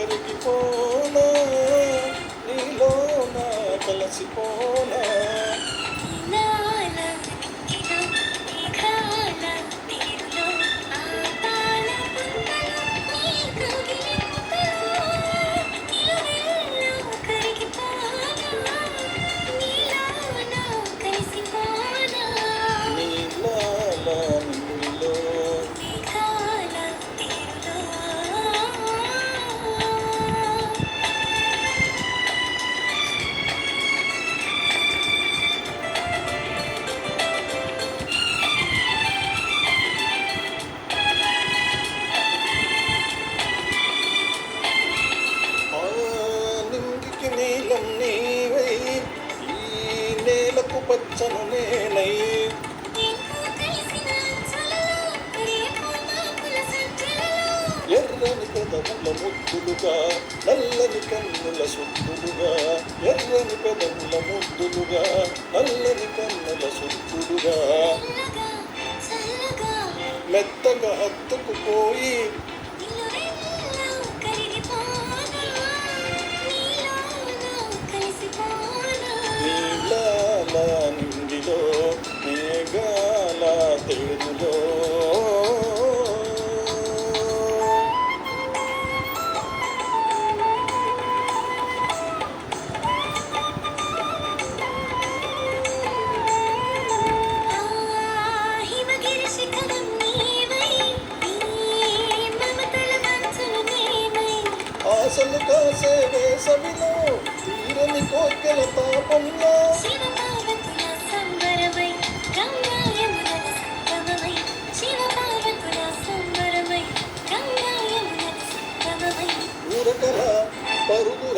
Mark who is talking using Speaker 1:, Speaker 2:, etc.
Speaker 1: కరిగిపోనా నీలోన కలసిపోనా నీలం నీవై ఈ నేలకు పచ్చను నేనై ఎర్రని పెదవుల ముద్దులుగా నల్లని కన్నుల సుద్దులుగా ఎర్రని పెదవుల ముద్దులుగా నల్లని కన్నుల సుద్దులుగా మెత్తగా హత్తుకుపోయి నీలాల నిండిలో మేఘాల తేరులో ఆశలు కాసే వేసవిలో తీరని కోర్కెల తాపంలో ఊరకల పరుగు